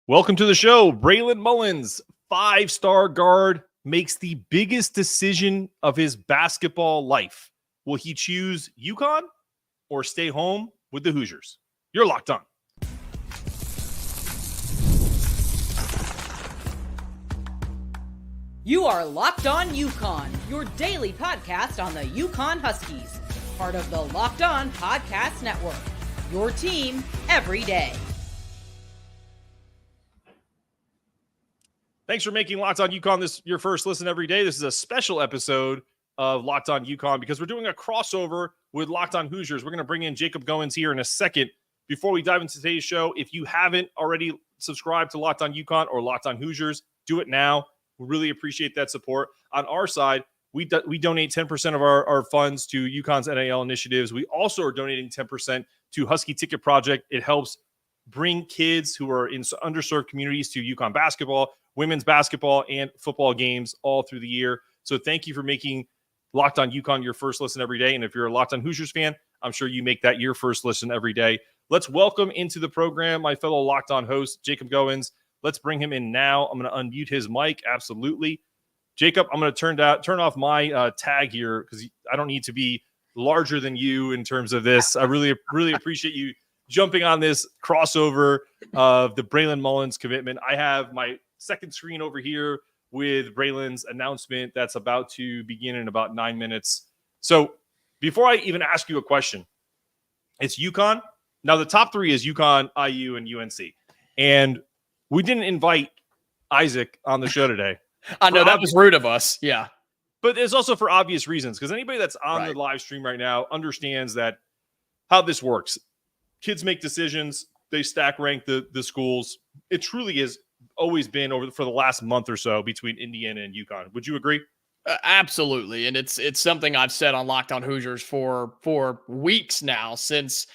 Welcome to the show. Braylon Mullins, five-star guard, makes the biggest decision of his basketball life. Will he choose UConn or stay home with the Hoosiers? You're locked on. You are Locked On UConn, your daily podcast on the UConn Huskies, part of the Locked On Podcast Network, your team every day. Thanks for making Locked On UConn this your first listen every day. This is a special episode of Locked On UConn because we're doing a crossover with Locked On Hoosiers. We're going to bring in Jacob Goins here in a second. Before we dive into today's show, if you haven't already subscribed to Locked On UConn or Locked On Hoosiers, do it now. We really appreciate that support. On our side, we donate 10% of our funds to UConn's NIL initiatives. We also are donating 10% to Husky Ticket Project. It helps bring kids who are in underserved communities to UConn basketball, women's basketball, and football games all through the year. So thank you for making Locked On UConn your first listen every day. And if you're a Locked On Hoosiers fan, I'm sure you make that your first listen every day. Let's welcome into the program my fellow Locked On host, Jacob Goins. Let's bring him in now. I'm going to unmute his mic. Absolutely. Jacob, I'm going to turn off my tag here because I don't need to be larger than you in terms of this. I really appreciate you jumping on this crossover of the Braylon Mullins commitment. I have my second screen over here with Braylon's announcement that's about to begin in about 9 minutes. So before I even ask you a question, it's UConn. Now the top three is UConn, IU, and UNC. And we didn't invite Isaac on the show today. I know that was rude of us. Yeah. But it's also for obvious reasons because anybody that's on the live stream right now understands that how this works. Kids make decisions. They stack rank the schools. It truly is always been for the last month or so between Indiana and UConn. Would you agree? Absolutely. And it's something I've said on Locked On Hoosiers for weeks now since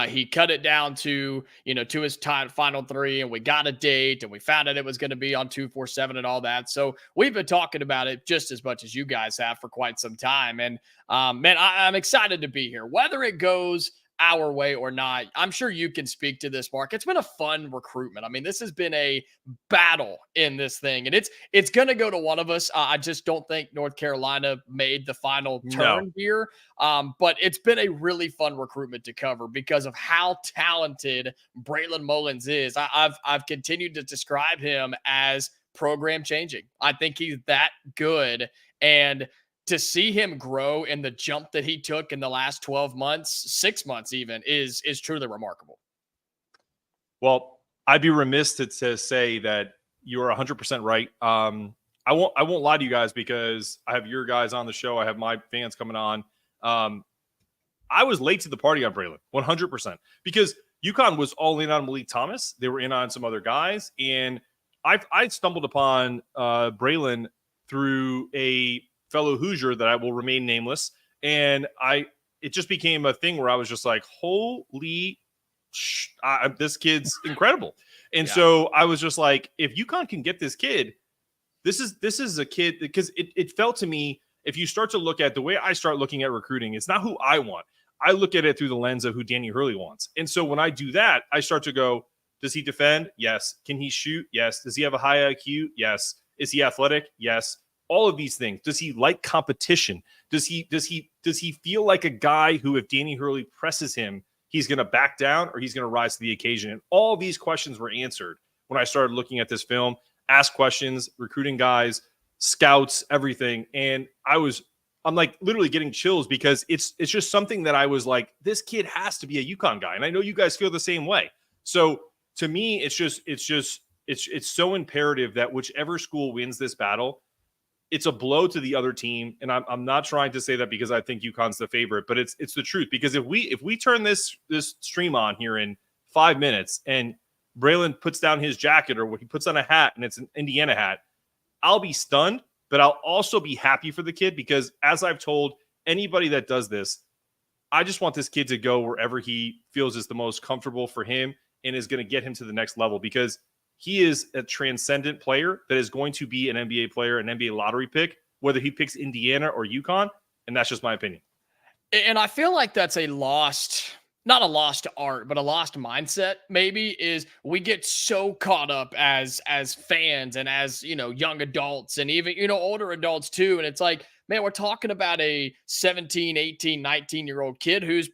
he cut it down to his final three, and we got a date and we found out it was going to be on 247 and all that. So we've been talking about it just as much as you guys have for quite some time. And man, I'm excited to be here, whether it goes our way or not. I'm sure you can speak to this, Mark. It's been a fun recruitment. I mean, this has been a battle in this thing, and it's going to go to one of us. I just don't think North Carolina made the final turn here. But it's been a really fun recruitment to cover because of how talented Braylon Mullins is. I've continued to describe him as program changing. I think he's that good, and to see him grow in the jump that he took in the last 12 months, 6 months even, is truly remarkable. Well, I'd be remiss to say that you're 100% right. I won't lie to you guys because I have your guys on the show. I have my fans coming on. I was late to the party on Braylon, 100%, because UConn was all in on Malik Thomas. They were in on some other guys, and I stumbled upon Braylon through a fellow Hoosier that I will remain nameless. And it just became a thing where I was just like, holy this kid's incredible. And so I was just like, if UConn can get this kid, this is a kid, because it felt to me, if you start to look at the way I start looking at recruiting, it's not who I want. I look at it through the lens of who Danny Hurley wants. And so when I do that, I start to go, does he defend? Yes. Can he shoot? Yes. Does he have a high IQ? Yes. Is he athletic? Yes. All of these things. Does he like competition? Does he feel like a guy who, if Danny Hurley presses him, he's going to back down or he's going to rise to the occasion? And all these questions were answered when I started looking at this film, ask questions, recruiting guys, scouts, everything. And I'm like literally getting chills because it's just something that I was like, this kid has to be a UConn guy. And I know you guys feel the same way. So to me, it's so imperative that whichever school wins this battle, it's a blow to the other team. And I'm not trying to say that because I think UConn's the favorite, but it's the truth. Because if we turn this stream on here in 5 minutes and Braylon puts down his jacket or he puts on a hat and it's an Indiana hat, I'll be stunned, but I'll also be happy for the kid because, as I've told anybody that does this, I just want this kid to go wherever he feels is the most comfortable for him and is going to get him to the next level, because he is a transcendent player that is going to be an NBA player, an NBA lottery pick, whether he picks Indiana or UConn. And that's just my opinion. And I feel like that's a lost not a lost art, but a lost mindset maybe, is we get so caught up as fans and as, young adults and even, older adults too. And it's like, man, we're talking about a 17, 18, 19-year-old kid who's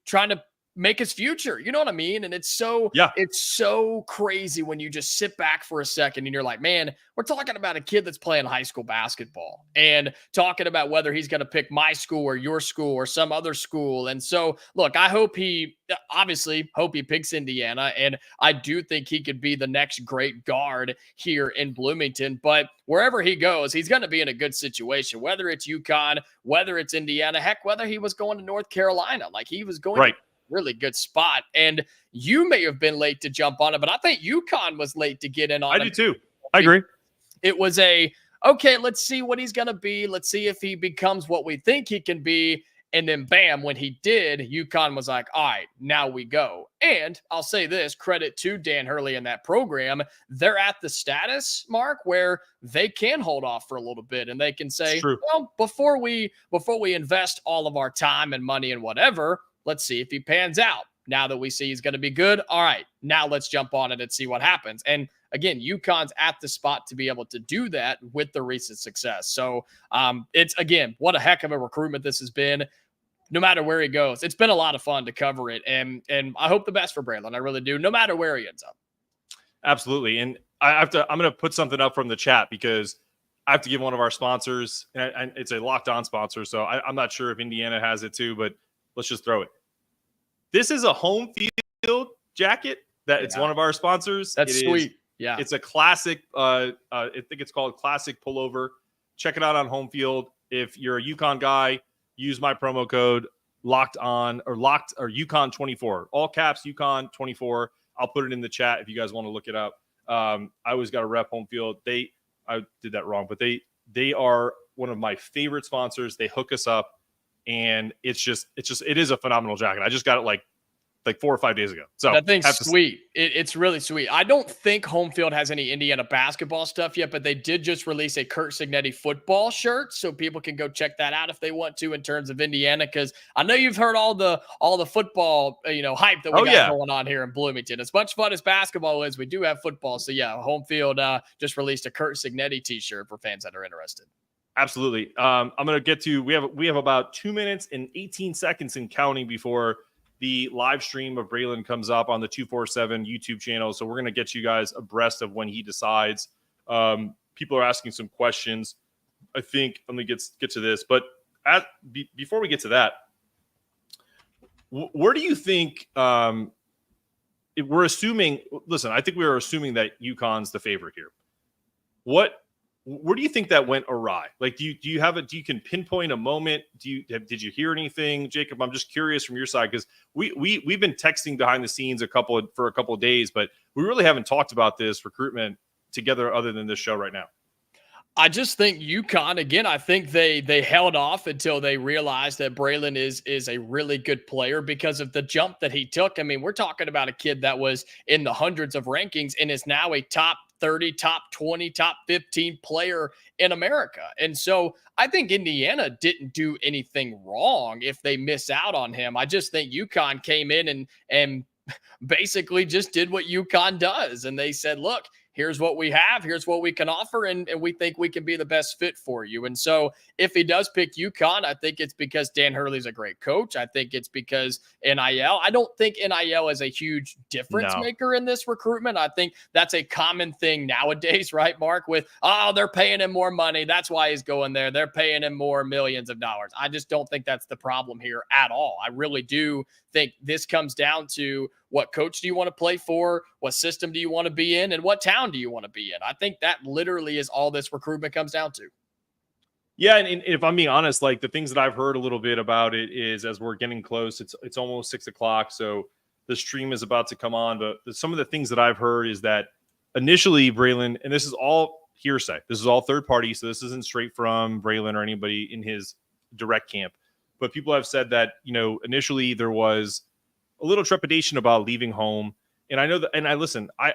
trying to make his future. You know what I mean? And it's Yeah, so crazy when you just sit back for a second and you're like, man, we're talking about a kid that's playing high school basketball and talking about whether he's going to pick my school or your school or some other school. And so, look, I hope he picks Indiana. And I do think he could be the next great guard here in Bloomington. But wherever he goes, he's going to be in a good situation, whether it's UConn, whether it's Indiana, heck, whether he was going to North Carolina, like he was going right. to really good spot. And you may have been late to jump on it, but I think UConn was late to get in on it. I do too. I agree. It was okay, let's see what he's going to be. Let's see if he becomes what we think he can be. And then bam, when he did, UConn was like, all right, now we go. And I'll say this, credit to Dan Hurley in that program. They're at the status, Mark, where they can hold off for a little bit and they can say, well, before we invest all of our time and money and whatever, let's see if he pans out. Now that we see he's going to be good, all right, now let's jump on it and see what happens. And again, UConn's at the spot to be able to do that with the recent success. So it's, again, what a heck of a recruitment this has been. No matter where he goes, it's been a lot of fun to cover it. And I hope the best for Braylon. I really do, no matter where he ends up. Absolutely. And I'm going to put something up from the chat because I have to give one of our sponsors, and it's a Locked On sponsor. So I'm not sure if Indiana has it too, but let's just throw it. This is a home field jacket that it's one of our sponsors. That's sweet. Yeah. It's a classic. I think it's called Classic Pullover. Check it out on Home Field. If you're a UConn guy, use my promo code Locked or UConn24. All caps UConn24. I'll put it in the chat if you guys want to look it up. I always got to rep Home Field. I did that wrong, but they are one of my favorite sponsors. They hook us up. And it is a phenomenal jacket. I just got it like 4 or 5 days ago. So that thing's sweet. It's really sweet. I don't think Home Field has any Indiana basketball stuff yet, but they did just release a Kurt Signetti football shirt, so people can go check that out if they want to in terms of Indiana. Because I know you've heard all the football hype that we got going on here in Bloomington. As much fun as basketball is, we do have football. So yeah, Home Field just released a Kurt Signetti t-shirt for fans that are interested. Absolutely. I'm going to get to, we have about 2 minutes and 18 seconds and counting before the live stream of Braylon comes up on the 247 YouTube channel. So we're going to get you guys abreast of when he decides. People are asking some questions. I think, let me get to this, but before we get to that, where do you think, if we're assuming, listen, I think we are assuming that UConn's the favorite here. Where do you think that went awry? Like, do you can pinpoint a moment? Did you hear anything, Jacob? I'm just curious from your side because we've been texting behind the scenes for a couple of days, but we really haven't talked about this recruitment together other than this show right now. I just think UConn, again, I think they held off until they realized that Braylon is a really good player because of the jump that he took. I mean, we're talking about a kid that was in the hundreds of rankings and is now a top 30, top 20, top 15 player in America. And so I think Indiana didn't do anything wrong if they miss out on him. I just think UConn came in and basically just did what UConn does. And they said, look, here's what we have, here's what we can offer, and we think we can be the best fit for you. And so if he does pick UConn, I think it's because Dan Hurley's a great coach. I think it's because NIL. I don't think NIL is a huge difference maker in this recruitment. I think that's a common thing nowadays, right, Mark, with, they're paying him more money. That's why he's going there. They're paying him more millions of dollars. I just don't think that's the problem here at all. I really do think this comes down to what coach do you want to play for? What system do you want to be in? And what town do you want to be in? I think that literally is all this recruitment comes down to. Yeah, and if I'm being honest, like the things that I've heard a little bit about it is as we're getting close, it's almost 6 o'clock, so the stream is about to come on. But some of the things that I've heard is that initially Braylon, and this is all hearsay, this is all third party, so this isn't straight from Braylon or anybody in his direct camp. But people have said that, initially there was a little trepidation about leaving home. And I know that, and I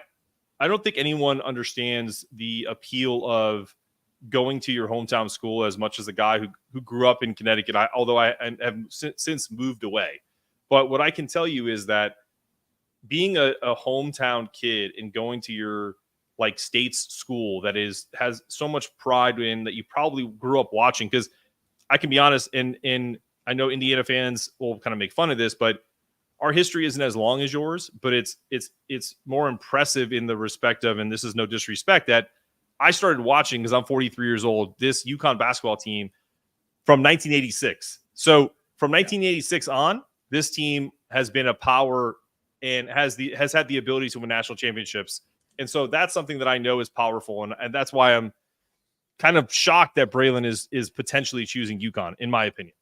don't think anyone understands the appeal of going to your hometown school as much as a guy who grew up in Connecticut, although I have since moved away. But what I can tell you is that being a hometown kid and going to your like state's school that has so much pride in that you probably grew up watching, because I can be honest, and I know Indiana fans will kind of make fun of this, but our history isn't as long as yours, but it's more impressive in the respect of, and this is no disrespect, that I started watching because I'm 43 years old, this UConn basketball team from 1986. So from 1986 on, this team has been a power and has had the ability to win national championships. And so that's something that I know is powerful. And that's why I'm kind of shocked that Braylon is potentially choosing UConn, in my opinion.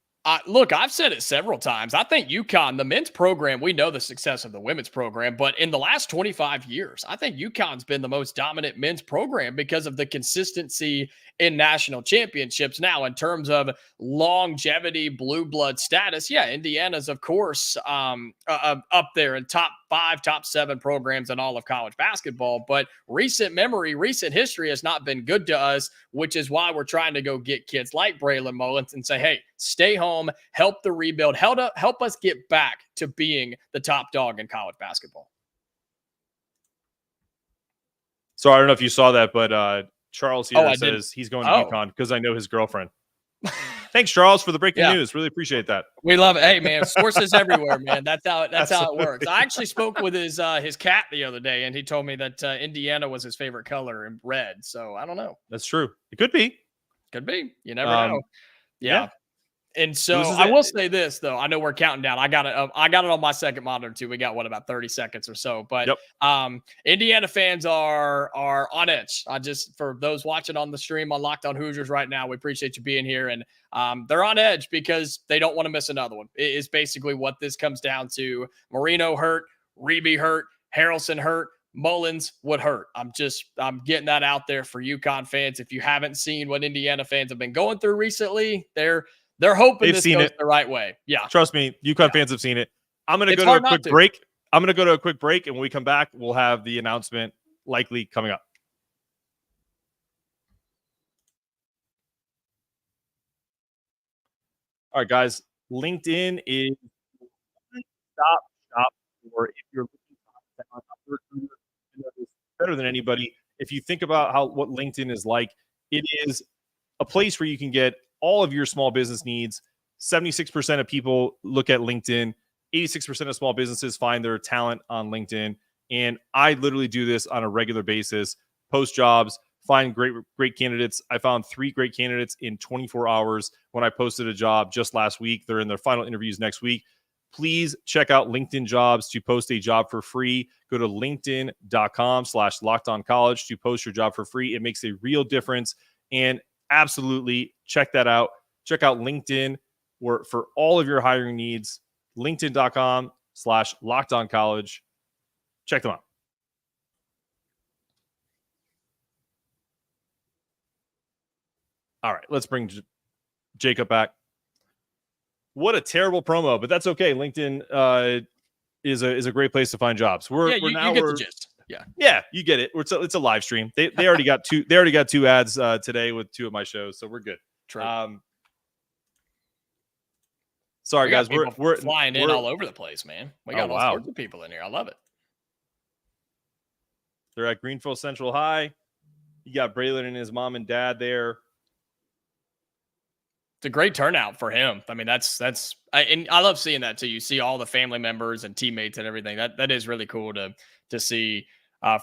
Look, I've said it several times. I think UConn, the men's program, we know the success of the women's program, but in the last 25 years, I think UConn's been the most dominant men's program because of the consistency in national championships. Now, in terms of longevity, blue blood status, yeah, Indiana's, of course, up there in top 5, top 7 programs in all of college basketball. But recent memory, recent history has not been good to us, which is why we're trying to go get kids like Braylon Mullins and say, hey, stay home, help the rebuild, help us get back to being the top dog in college basketball. So I don't know if you saw that, but Charles here says he's going to UConn because I know his girlfriend. Thanks, Charles, for the breaking news. Really appreciate that. We love it. Hey, man, sources everywhere, man. That's how it works. I actually spoke with his cat the other day, and he told me that Indiana was his favorite color in red. So I don't know. That's true. It could be. Could be. You never know. Yeah. And so I will say this, though. I know we're counting down. I got it on my second monitor too. We got about 30 seconds or so. But Indiana fans are on edge. For those watching on the stream on Locked On Hoosiers right now, we appreciate you being here. And they're on edge because they don't want to miss another one. It is basically what this comes down to. Marino hurt, Reeby hurt, Harrelson hurt. Mullins would hurt. I'm getting that out there for UConn fans. If you haven't seen what Indiana fans have been going through recently, they're hoping this goes the right way. Yeah. Trust me, UConn fans have seen it. I'm going to go to a quick break. I'm going to go to a quick break, and when we come back, we'll have the announcement likely coming up. All right, guys. LinkedIn is stop for if you're looking for better than anybody. If you think about what LinkedIn is like, it is a place where you can get all of your small business needs. 76% of people look at LinkedIn. 86% of small businesses find their talent on LinkedIn. And I literally do this on a regular basis. Post jobs, find great candidates. I found 3 great candidates in 24 hours when I posted a job just last week. They're in their final interviews next week. Please check out LinkedIn Jobs to post a job for free. Go to linkedin.com/lockedoncollege to post your job for free. It makes a real difference. And absolutely check that out. Check out LinkedIn for all of your hiring needs. LinkedIn.com/lockedoncollege. Check them out. All right, let's bring Jacob back. What a terrible promo, but that's okay. LinkedIn is a great place to find jobs. You get the gist. Yeah, you get it. It's a live stream. They already got two. They already got 2 ads today with 2 of my shows, so we're good. True. Sorry, guys, we're flying in all over the place, man. We got all sorts of people in here. I love it. They're at Greenfield Central High. You got Braylon and his mom and dad there. It's a great turnout for him. I mean, and I love seeing that too. You see all the family members and teammates and everything. That is really cool to see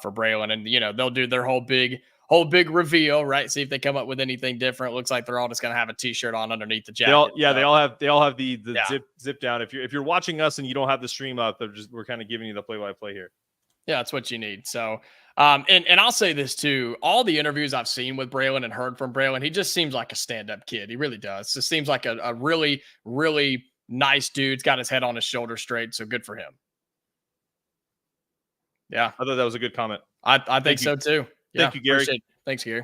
for Braylon. And they'll do their whole big reveal, right? See if they come up with anything different. Looks like they're all just gonna have a t-shirt on underneath the jacket. They all have the zip down. If you're watching us and you don't have the stream up, we're kind of giving you the play-by-play here. Yeah, that's what you need. So, and I'll say this too. All the interviews I've seen with Braylon and heard from Braylon, he just seems like a stand-up kid. He really does. Just seems like a really, really nice dude. He's got his head on his shoulder straight. So good for him. Yeah. I thought that was a good comment. I think so too. Yeah, Thank you, Gary. Thanks, Gary.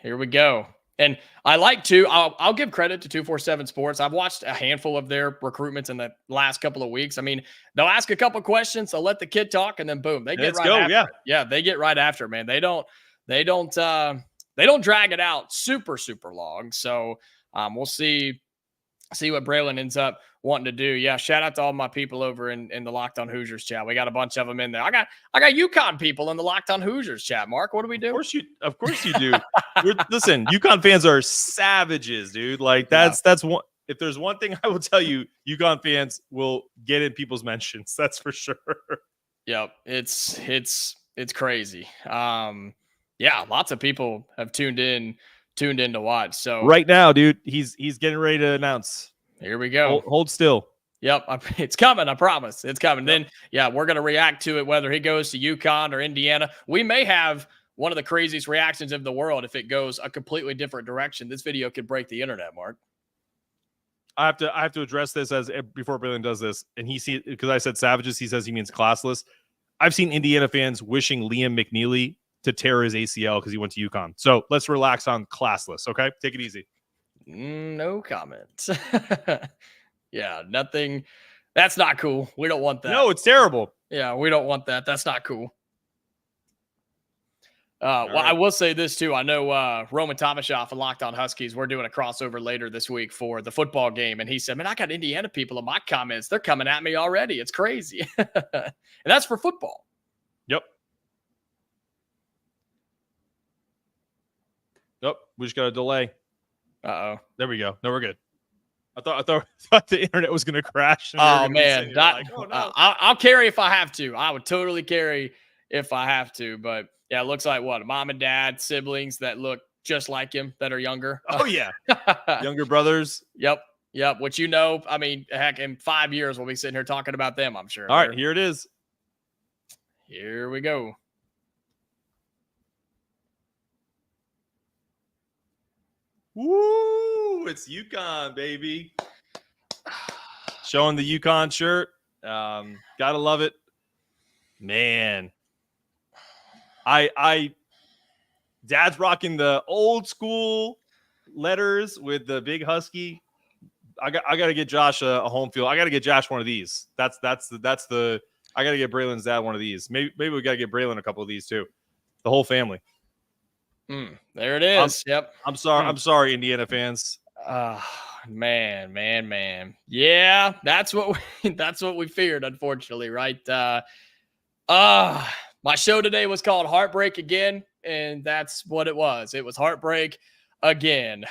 Here we go. And I like to, I'll give credit to 247 Sports. I've watched a handful of their recruitments in the last couple of weeks. I mean, they'll ask a couple questions, they'll let the kid talk, and then boom, they get after it. Yeah, they get right after it, man. They don't drag it out super, super long. So we'll see see what Braylon ends up wanting to do. Yeah, shout out to all my people over in the Locked On Hoosiers chat. We got a bunch of them in there. I got UConn people in the Locked On Hoosiers chat. Mark, what do we do? Of course you do. Listen, UConn fans are savages, dude. Like that's one. If there's one thing I will tell you, UConn fans will get in people's mentions. That's for sure. Yep, it's crazy. Yeah, lots of people have tuned in to watch. So right now, dude, he's getting ready to announce. Here we go. Hold still. Yep, it's coming. I promise, it's coming. Yep. Then, yeah, we're gonna react to it whether he goes to UConn or Indiana. We may have one of the craziest reactions of the world if it goes a completely different direction. This video could break the internet, Mark. I have to address this before Braylon does this, and because I said savages, he says he means classless. I've seen Indiana fans wishing Liam McNeely to tear his ACL because he went to UConn. So let's relax on classless, okay? Take it easy. No comment. Yeah, nothing. That's not cool. We don't want that. No, it's terrible. Yeah, we don't want that. That's not cool. Well, right. I will say this too. I know Roman Tomashoff and Locked On Huskies, we're doing a crossover later this week for the football game. And he said, man, I got Indiana people in my comments. They're coming at me already. It's crazy. And that's for football. Yep. Yep. We just got a delay. Uh-oh. There we go. No, we're good. I thought the internet was going to crash. Oh, man. Like, oh, no. I'll carry if I have to. I would totally carry if I have to. But yeah, it looks like what? Mom and dad, siblings that look just like him that are younger. Oh, yeah. Younger brothers. Yep. Which, I mean, heck, in 5 years, we'll be sitting here talking about them, I'm sure. All right, here it is. Here we go. Woo! It's UConn, baby. Showing the UConn shirt. Gotta love it. Man. Dad's rocking the old school letters with the big Husky. I got to get Josh a home field. I got to get Josh one of these. I got to get Braylon's dad one of these. Maybe we got to get Braylon a couple of these too. The whole family. There it is. Yep. I'm sorry. I'm sorry, Indiana fans. Man. Yeah, that's what we feared, unfortunately, right? My show today was called Heartbreak Again, and that's what it was. It was heartbreak again.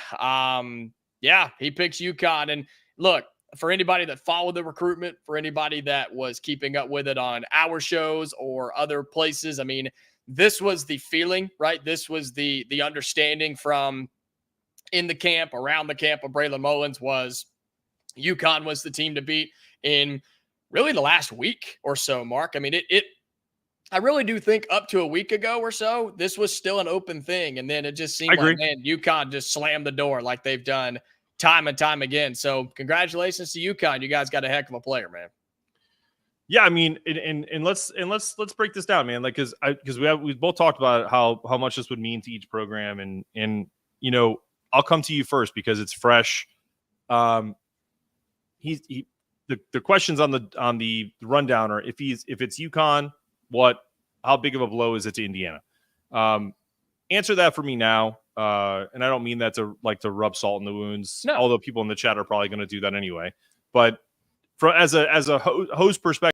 Yeah, he picks UConn. And look, for anybody that followed the recruitment, for anybody that was keeping up with it on our shows or other places, I mean, this was the feeling, right? This was the understanding from in the camp, around the camp of Braylon Mullins was UConn was the team to beat in really the last week or so, Mark. I mean, I really do think up to a week ago or so, this was still an open thing. And then it just seemed like, man, UConn just slammed the door like they've done time and time again. So congratulations to UConn. You guys got a heck of a player, man. Yeah, I mean, and let's break this down, man. Like, because we both talked about how much this would mean to each program, and I'll come to you first because it's fresh. The questions on the rundown are if it's UConn, how big of a blow is it to Indiana? Answer that for me now. And I don't mean that to rub salt in the wounds, no. Although people in the chat are probably going to do that anyway. But as a host perspective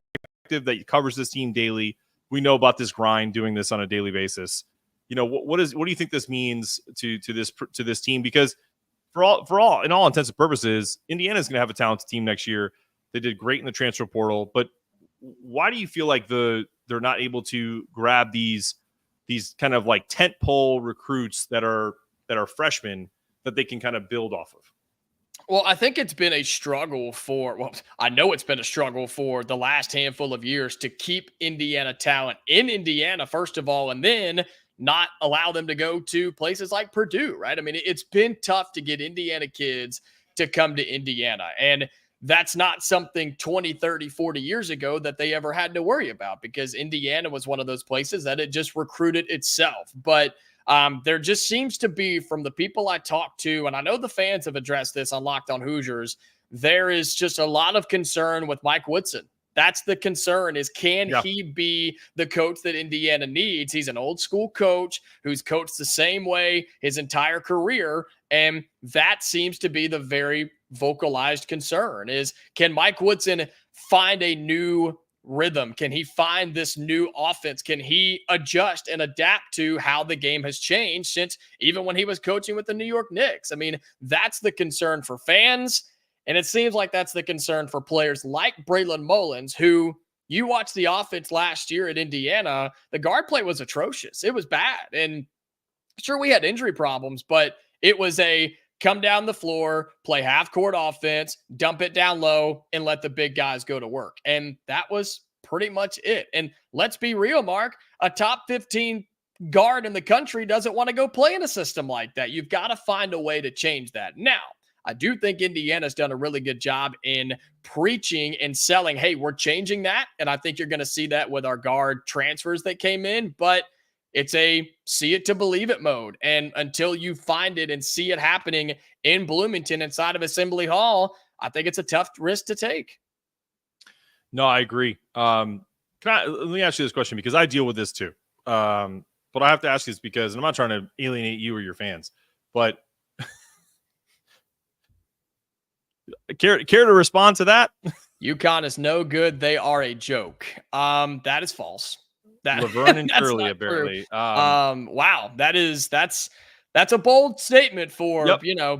that covers this team daily, we know about this grind, doing this on a daily basis. What do you think this means to this team? Because for all in all intents and purposes, Indiana's going to have a talented team next year. They did great in the transfer portal, but why do you feel like they're not able to grab these kind of like tentpole recruits that are freshmen that they can kind of build off of? Well, I think it's been a struggle I know it's been a struggle for the last handful of years to keep Indiana talent in Indiana, first of all, and then not allow them to go to places like Purdue, right? I mean, it's been tough to get Indiana kids to come to Indiana. And that's not something 20, 30, 40 years ago that they ever had to worry about because Indiana was one of those places that it just recruited itself. But there just seems to be, from the people I talk to, and I know the fans have addressed this on Locked On Hoosiers, there is just a lot of concern with Mike Woodson. That's the concern is can he be the coach that Indiana needs? He's an old school coach who's coached the same way his entire career. And that seems to be the very vocalized concern is, can Mike Woodson find a new rhythm? Can he find this new offense? Can he adjust and adapt to how the game has changed since even when he was coaching with the New York Knicks? I mean, that's the concern for fans. And it seems like that's the concern for players like Braylon Mullins, who, you watched the offense last year at Indiana, the guard play was atrocious. It was bad. And sure, we had injury problems, but it was a come down the floor, play half court offense, dump it down low, and let the big guys go to work. And that was pretty much it. And let's be real, Mark, a top 15 guard in the country doesn't want to go play in a system like that. You've got to find a way to change that. Now, I do think Indiana's done a really good job in preaching and selling, hey, we're changing that. And I think you're going to see that with our guard transfers that came in. But it's a see it to believe it mode. And until you find it and see it happening in Bloomington inside of Assembly Hall, I think it's a tough risk to take. No, I agree. Let me ask you this question because I deal with this too. But I have to ask this because I'm not trying to alienate you or your fans, but care to respond to that? UConn is no good. They are a joke. That is false. Laverne and Shirley, apparently. Wow. That's a bold statement for,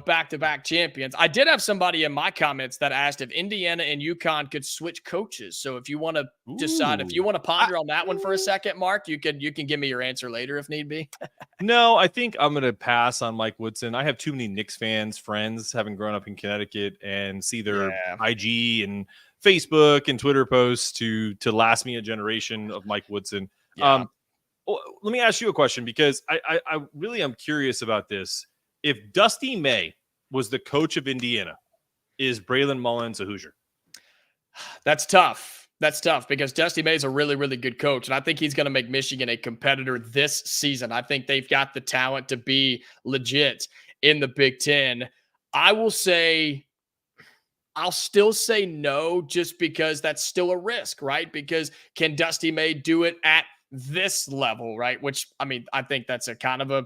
back-to-back champions. I did have somebody in my comments that asked if Indiana and UConn could switch coaches. So if you want to decide, if you want to ponder on that one for a second, Mark, you can give me your answer later if need be. No, I think I'm going to pass on Mike Woodson. I have too many Knicks friends, having grown up in Connecticut, and see their IG and Facebook and Twitter posts to last me a generation of Mike Woodson. Yeah. Let me ask you a question because I really am curious about this. If Dusty May was the coach of Indiana, is Braylon Mullins a Hoosier? That's tough. That's tough because Dusty May is a really, really good coach. And I think he's going to make Michigan a competitor this season. I think they've got the talent to be legit in the Big Ten. I'll still say no, just because that's still a risk, right? Because can Dusty May do it at this level, right? Which, I mean, I think that's a kind of a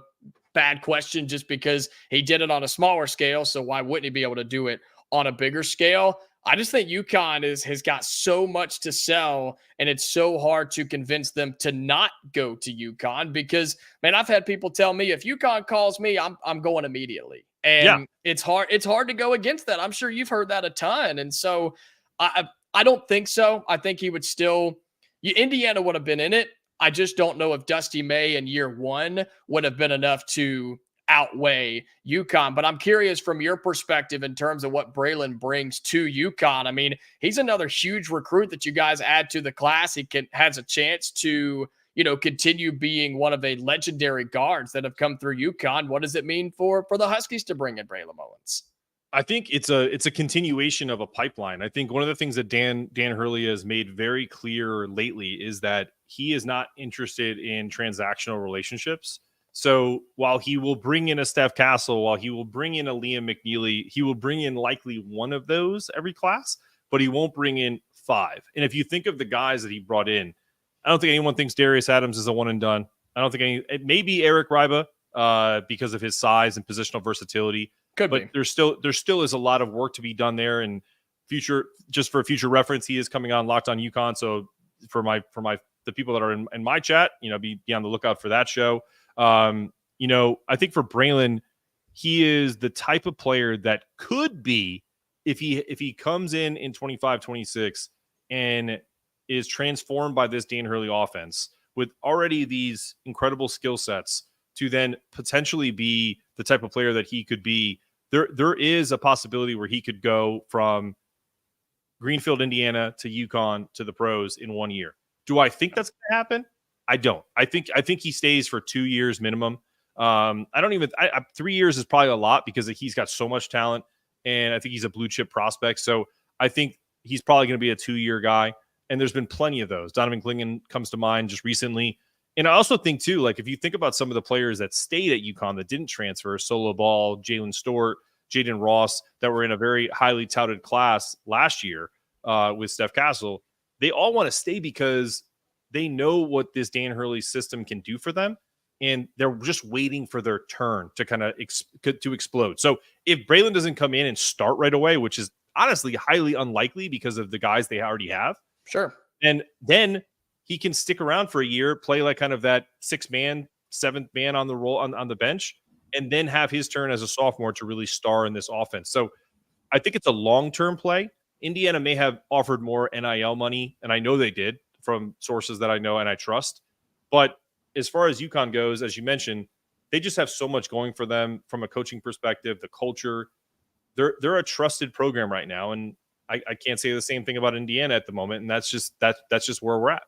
bad question just because he did it on a smaller scale. So why wouldn't he be able to do it on a bigger scale? I just think UConn has got so much to sell, and it's so hard to convince them to not go to UConn because, man, I've had people tell me if UConn calls me, I'm going immediately. And it's hard to go against that. I'm sure you've heard that a ton. And so I don't think so. I think he would still, Indiana would have been in it. I just don't know if Dusty May in year one would have been enough to outweigh UConn. But I'm curious from your perspective in terms of what Braylon brings to UConn. I mean, he's another huge recruit that you guys add to the class. He has a chance to, continue being one of a legendary guards that have come through UConn. What does it mean for the Huskies to bring in Braylon Mullins? I think it's a continuation of a pipeline. I think one of the things that Dan Hurley has made very clear lately is that he is not interested in transactional relationships. So while he will bring in a Steph Castle, while he will bring in a Liam McNeely, he will bring in likely one of those every class, but he won't bring in 5. And if you think of the guys that he brought in, I don't think anyone thinks Darius Adams is a one and done. I don't think it may be Eric Riba because of his size and positional versatility. But there still is a lot of work to be done there. And just for future reference, he is coming on Locked on UConn. So for the people that are in my chat, be on the lookout for that show. I think for Braylon, he is the type of player that could be, if he comes in 25, 26 and is transformed by this Dan Hurley offense with already these incredible skill sets, to then potentially be the type of player that he could be. There is a possibility where he could go from Greenfield, Indiana to UConn to the pros in 1 year. Do I think that's going to happen? I don't. I think he stays for 2 years minimum. 3 years is probably a lot because he's got so much talent, and I think he's a blue chip prospect. So I think he's probably going to be a 2-year guy. And there's been plenty of those. Donovan Clingan comes to mind just recently. And I also think, too, like if you think about some of the players that stayed at UConn that didn't transfer, Solo Ball, Jalen Stewart, Jaden Ross, that were in a very highly touted class last year with Steph Castle, they all want to stay because they know what this Dan Hurley system can do for them. and they're just waiting for their turn to kind of to explode. So if Braylon doesn't come in and start right away, which is honestly highly unlikely because of the guys they already have, sure, and then he can stick around for a year, play like kind of that 6-man, 7th man on the roll on the bench, and then have his turn as a sophomore to really star in this offense. So I think it's a long-term play. Indiana may have offered more NIL money, and I know they did from sources that I know and I trust. But as far as UConn goes, as you mentioned, they just have so much going for them from a coaching perspective, the culture. They're a trusted program right now, and I can't say the same thing about Indiana at the moment, and that's just where we're at.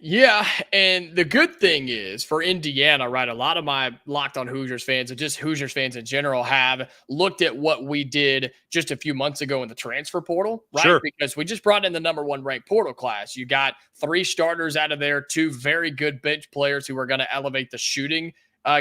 Yeah, and the good thing is for Indiana, right? A lot of my Locked On Hoosiers fans and just Hoosiers fans in general have looked at what we did just a few months ago in the transfer portal, right? Sure. Because we just brought in the #1 ranked portal class. You got 3 starters out of there, 2 very good bench players who are going to elevate the shooting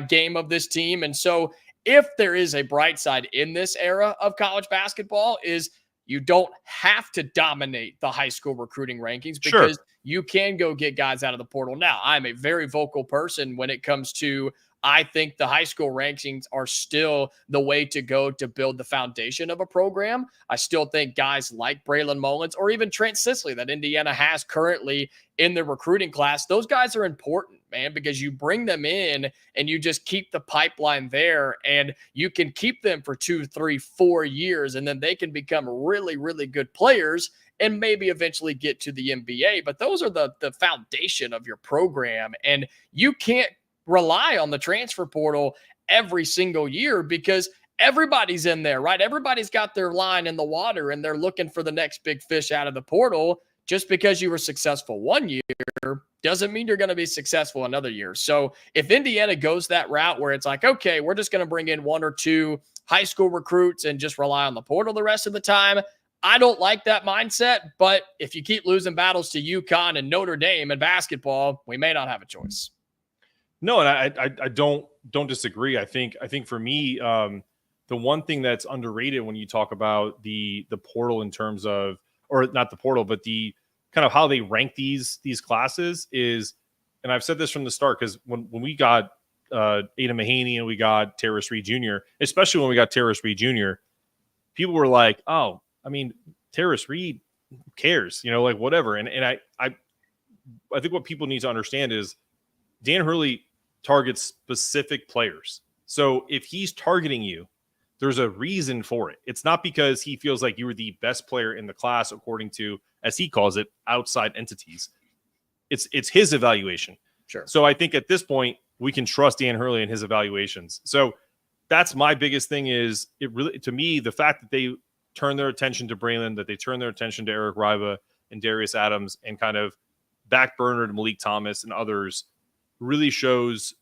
game of this team. And so if there is a bright side in this era of college basketball is you don't have to dominate the high school recruiting rankings because you can go get guys out of the portal. Now, I'm a very vocal person when it comes to I think the high school rankings are still the way to go to build the foundation of a program. I still think guys like Braylon Mullins or even Trent Sisley that Indiana has currently in the recruiting class, those guys are important, man, because you bring them in and you just keep the pipeline there and you can keep them for 2, 3, 4 years, and then they can become really, really good players and maybe eventually get to the NBA. But those are the foundation of your program, and you can't rely on the transfer portal every single year because everybody's in there, right? Everybody's got their line in the water and they're looking for the next big fish out of the portal. Just because you were successful one year doesn't mean you're going to be successful another year. So if Indiana goes that route where it's like, okay, we're just going to bring in 1 or 2 high school recruits and just rely on the portal the rest of the time, I don't like that mindset. But if you keep losing battles to UConn and Notre Dame in basketball, we may not have a choice. No, and I don't disagree. I think for me, the one thing that's underrated when you talk about the portal in terms of, or not the portal, but the kind of how they rank these classes is, and I've said this from the start, because when we got Ada Mahaney and we got Terrace Reed Jr., especially when we got Terrace Reed Jr., people were like, oh, I mean, Terrace Reed, who cares? You know, like whatever. And I think what people need to understand is Dan Hurley targets specific players. So if he's targeting you, there's a reason for it. It's not because he feels like you were the best player in the class, according to, as he calls it, outside entities. It's his evaluation. Sure. So I think at this point, we can trust Dan Hurley and his evaluations. So that's my biggest thing is it really, to me, the fact that they turn their attention to Braylon, that they turn their attention to Eric Riva and Darius Adams and kind of backburnered Malik Thomas and others really shows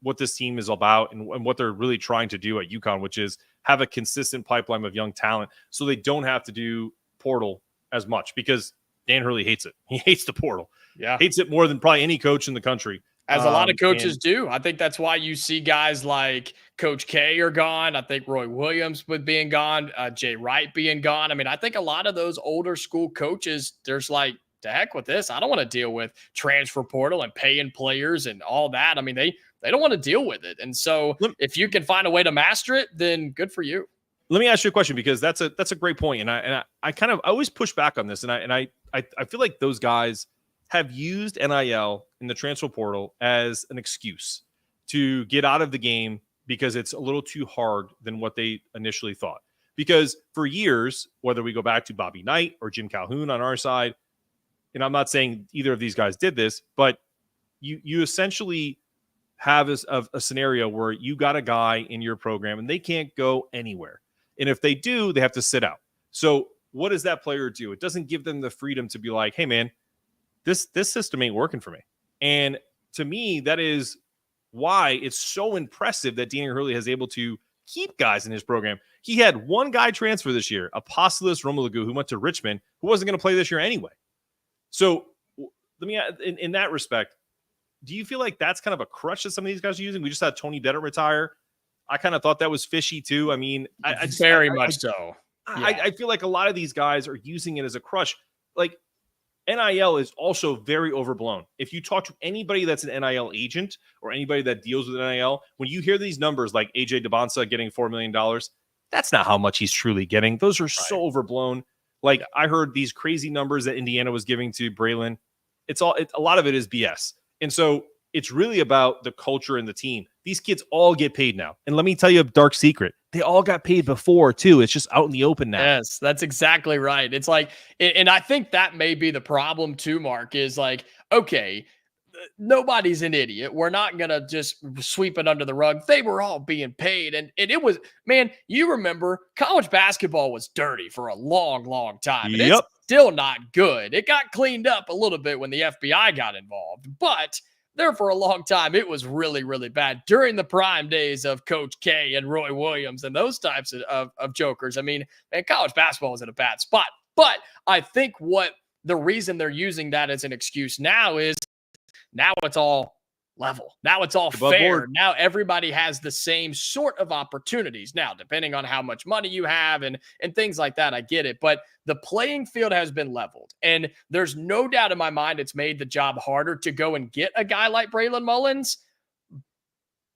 what this team is about and what they're really trying to do at UConn, which is have a consistent pipeline of young talent so they don't have to do portal as much because Dan Hurley hates it. He hates the portal. Yeah. Hates it more than probably any coach in the country. As a lot of coaches do. I think that's why you see guys like Coach K are gone. I think Roy Williams with being gone, Jay Wright being gone. I mean, I think a lot of those older school coaches, there's like, to heck with this. I don't want to deal with transfer portal and paying players and all that. I mean, they don't want to deal with it. And so if you can find a way to master it, then good for you. Let me ask you a question because that's a great point. And I kind of always push back on this. And I feel like those guys have used NIL in the transfer portal as an excuse to get out of the game because it's a little too hard than what they initially thought. Because for years, whether we go back to Bobby Knight or Jim Calhoun on our side, and I'm not saying either of these guys did this, but you essentially have a scenario where you got a guy in your program and they can't go anywhere. And if they do, they have to sit out. So what does that player do? It doesn't give them the freedom to be like, hey, man, this system ain't working for me. And to me, that is why it's so impressive that Danny Hurley has able to keep guys in his program. He had one guy transfer this year, Apostolos Romelu, who went to Richmond, who wasn't going to play this year anyway. So let me, in that respect, do you feel like that's kind of a crutch that some of these guys are using? We just had Tony Bennett retire. I kind of thought that was fishy too. I mean, I very much so. I feel like a lot of these guys are using it as a crutch. Like, NIL is also very overblown. If you talk to anybody that's an NIL agent or anybody that deals with NIL, when you hear these numbers like AJ DeBonsa getting $4 million, that's not how much he's truly getting. Those are so overblown. Like I heard these crazy numbers that Indiana was giving to Braylon. A lot of it is BS. And so it's really about the culture and the team. These kids all get paid now. And let me tell you a dark secret. They all got paid before too. It's just out in the open now. Yes, that's exactly right. It's like, and I think that may be the problem too, Mark, is like, okay, nobody's an idiot. We're not going to just sweep it under the rug. They were all being paid. And it was, man, you remember college basketball was dirty for a long, long time. And it's still not good. It got cleaned up a little bit when the FBI got involved. But there for a long time, it was really, really bad during the prime days of Coach K and Roy Williams and those types of jokers. I mean, man, college basketball was in a bad spot. But I think what the reason they're using that as an excuse now is now it's all level. Now it's all fair. Now everybody has the same sort of opportunities. Now, depending on how much money you have and things like that, I get it. But the playing field has been leveled. And there's no doubt in my mind it's made the job harder to go and get a guy like Braylon Mullins.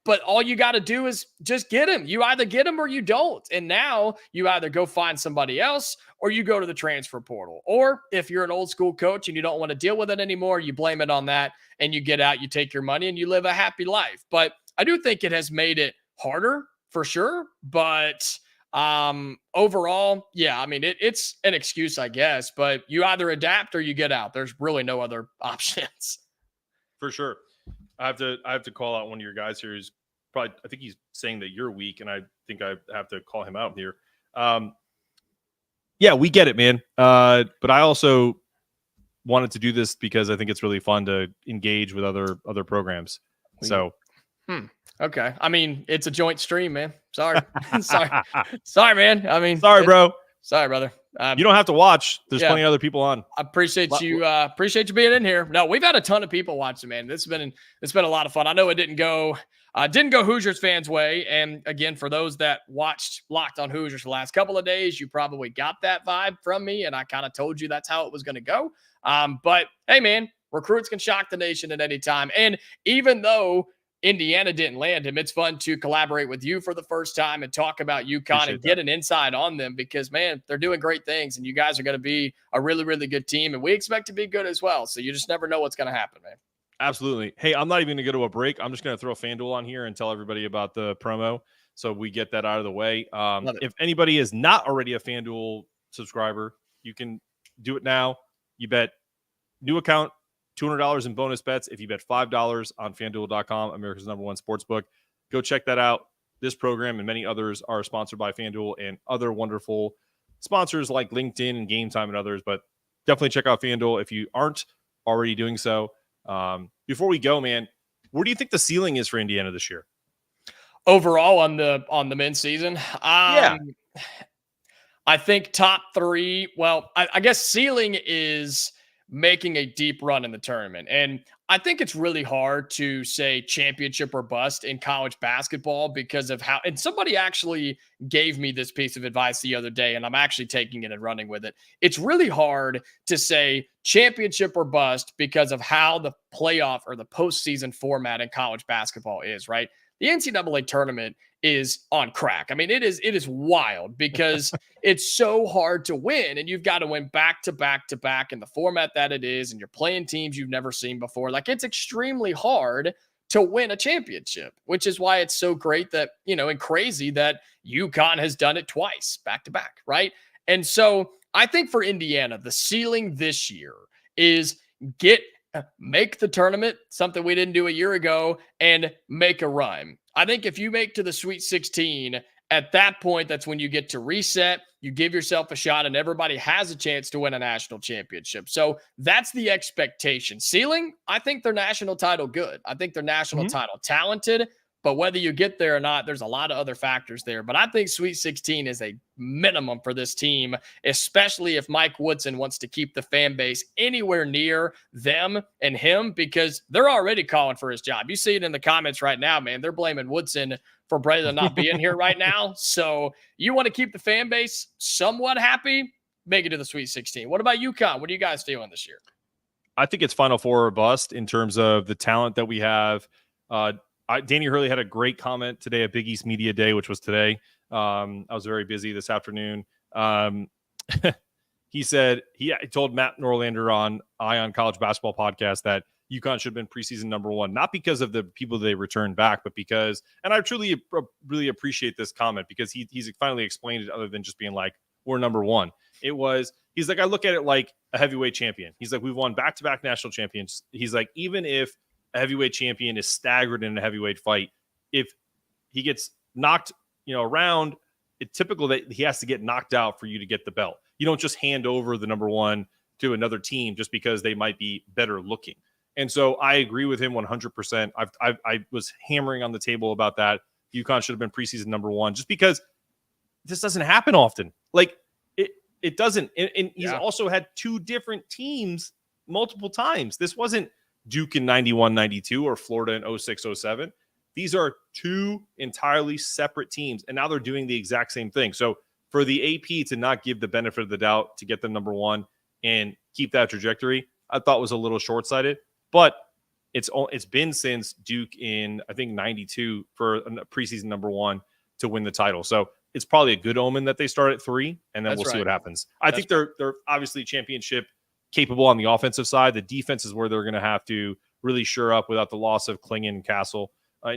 But all you got to do is just get him. You either get him or you don't. And now you either go find somebody else or you go to the transfer portal. Or if you're an old school coach and you don't want to deal with it anymore, you blame it on that and you get out, you take your money and you live a happy life. But I do think it has made it harder for sure. But overall, yeah, I mean, it's an excuse, I guess. But you either adapt or you get out. There's really no other options. For sure. I have to call out one of your guys here who's probably, I think he's saying that you're weak, and I think I have to call him out here. Yeah, we get it, man. But I also wanted to do this because I think it's really fun to engage with other programs. So, okay. I mean, it's a joint stream, man. Sorry, sorry, man. I mean, sorry, bro. Sorry, brother. You don't have to watch. There's plenty of other people on. I appreciate you. Appreciate you being in here. No, we've had a ton of people watching, man. It's been a lot of fun. I know it didn't go Hoosiers fans' way. And again, for those that watched Locked on Hoosiers the last couple of days, you probably got that vibe from me, and I kind of told you that's how it was going to go. But hey, man, recruits can shock the nation at any time. And even though Indiana didn't land him, it's fun to collaborate with you for the first time and talk about UConn and get an insight on them because, man, they're doing great things and you guys are going to be a really, really good team. And we expect to be good as well. So you just never know what's going to happen, man. Absolutely. Hey, I'm not even going to go to a break. I'm just going to throw FanDuel on here and tell everybody about the promo so we get that out of the way. If anybody is not already a FanDuel subscriber, you can do it now. You bet new account, $200 in bonus bets if you bet $5 on FanDuel.com, America's #1 sportsbook. Go check that out. This program and many others are sponsored by FanDuel and other wonderful sponsors like LinkedIn and Game Time and others. But definitely check out FanDuel if you aren't already doing so. Before we go, man, where do you think the ceiling is for Indiana this year? Overall on the men's season? I think top three. Well, I guess ceiling is making a deep run in the tournament. And I think it's really hard to say championship or bust in college basketball because of how, and somebody actually gave me this piece of advice the other day, and I'm actually taking it and running with it. It's really hard to say championship or bust because of how the playoff or the postseason format in college basketball is, right? The NCAA tournament is on crack. I mean, it is wild because it's so hard to win and you've got to win back to back to back in the format that it is. And you're playing teams you've never seen before. Like it's extremely hard to win a championship, which is why it's so great that, and crazy that UConn has done it twice back to back. Right. And so I think for Indiana, the ceiling this year is make the tournament, something we didn't do a year ago, and make a run. I think if you make to the Sweet 16, at that point, that's when you get to reset, you give yourself a shot, and everybody has a chance to win a national championship. So that's the expectation. Ceiling, I think their national title good. I think their national title talented, but whether you get there or not, there's a lot of other factors there. But I think Sweet 16 is a minimum for this team, especially if Mike Woodson wants to keep the fan base anywhere near them and him, because they're already calling for his job. You see it in the comments right now, man. They're blaming Woodson for Braylon not being here right now. So you want to keep the fan base somewhat happy, make it to the Sweet 16. What about UConn? What are you guys feeling this year? I think it's Final Four or bust in terms of the talent that we have. Danny Hurley had a great comment today at Big East Media Day, which was today. I was very busy this afternoon. He said he told Matt Norlander on Ion College Basketball Podcast that UConn should have been preseason number one, not because of the people they returned back, but because, and I truly really appreciate this comment because he's finally explained it other than just being like, we're number one. He's like, I look at it like a heavyweight champion. He's like, we've won back-to-back national champions. He's like, even if a heavyweight champion is staggered in a heavyweight fight, if he gets knocked, around, it's typical that he has to get knocked out for you to get the belt. You don't just hand over the number one to another team just because they might be better looking. And so I agree with him 100%. I was hammering on the table about that. UConn should have been preseason number one just because this doesn't happen often. Like it doesn't. And he's also had two different teams multiple times. This wasn't Duke in 91-92 or Florida in 06-07. These are two entirely separate teams, and now they're doing the exact same thing. So for the AP to not give the benefit of the doubt to get them number one and keep that trajectory, I thought was a little short-sighted. But it's been since Duke in, I think, 92 for a preseason number one to win the title. So it's probably a good omen that they start at 3, and then we'll see what happens. I think they're obviously championship capable on the offensive side. The defense is where they're going to have to really shore up without the loss of Klingon and Castle,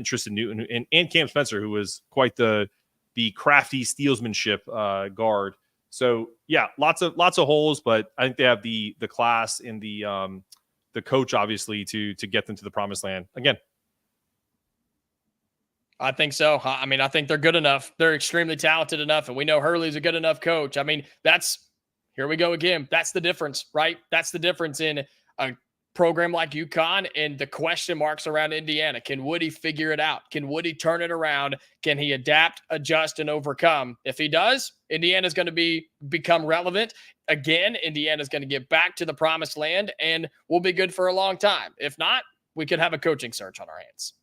Tristan Newton, and Cam Spencer, who was quite the crafty steelsmanship guard. So yeah, lots of holes, but I think they have the class and the coach obviously to get them to the promised land again. I think so. I mean, I think they're good enough. They're extremely talented enough, and we know Hurley's a good enough coach. I mean, here we go again. That's the difference, right? That's the difference in a program like UConn and the question marks around Indiana. Can Woody figure it out? Can Woody turn it around? Can he adapt, adjust, and overcome? If he does, Indiana's going to become relevant. Again, Indiana's going to get back to the promised land, and we'll be good for a long time. If not, we could have a coaching search on our hands.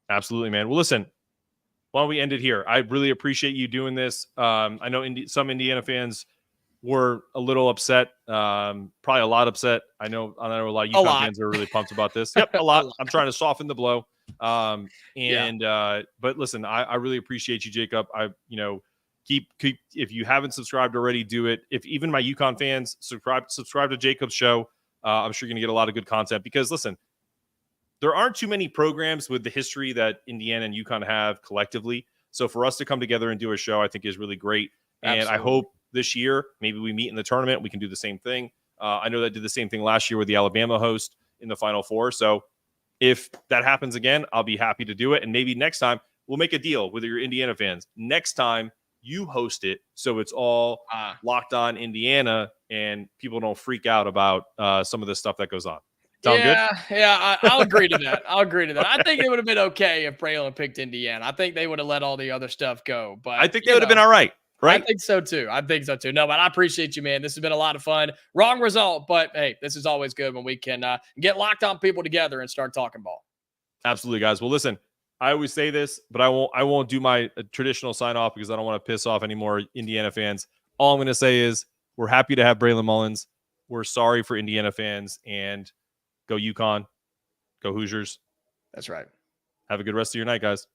Absolutely, man. Well, listen, why don't we end it here? I really appreciate you doing this. I know some Indiana fans were a little upset, probably a lot upset. I know a lot of UConn fans are really pumped about this. Yep, a lot. I'm trying to soften the blow. But listen, I really appreciate you, Jacob. Keep if you haven't subscribed already, do it. If even my UConn fans subscribe to Jacob's show, I'm sure you're gonna get a lot of good content because listen, there aren't too many programs with the history that Indiana and UConn have collectively. So for us to come together and do a show, I think is really great. And I hope this year, maybe we meet in the tournament. We can do the same thing. I know that did the same thing last year with the Alabama host in the Final Four. So if that happens again, I'll be happy to do it. And maybe next time we'll make a deal with your Indiana fans. Next time you host it, so it's all locked on Indiana and people don't freak out about some of the stuff that goes on. Sound good? Yeah, I'll agree to that. I think it would have been okay if Braylon picked Indiana. I think they would have let all the other stuff go. But I think they would have been all right. Right? I think so too. No, but I appreciate you, man. This has been a lot of fun. Wrong result, but hey, this is always good when we can get locked on people together and start talking ball. Absolutely, guys. Well, listen, I always say this, but I won't do my traditional sign off because I don't want to piss off any more Indiana fans. All I'm going to say is we're happy to have Braylon Mullins. We're sorry for Indiana fans, and go UConn, go Hoosiers. That's right. Have a good rest of your night, guys.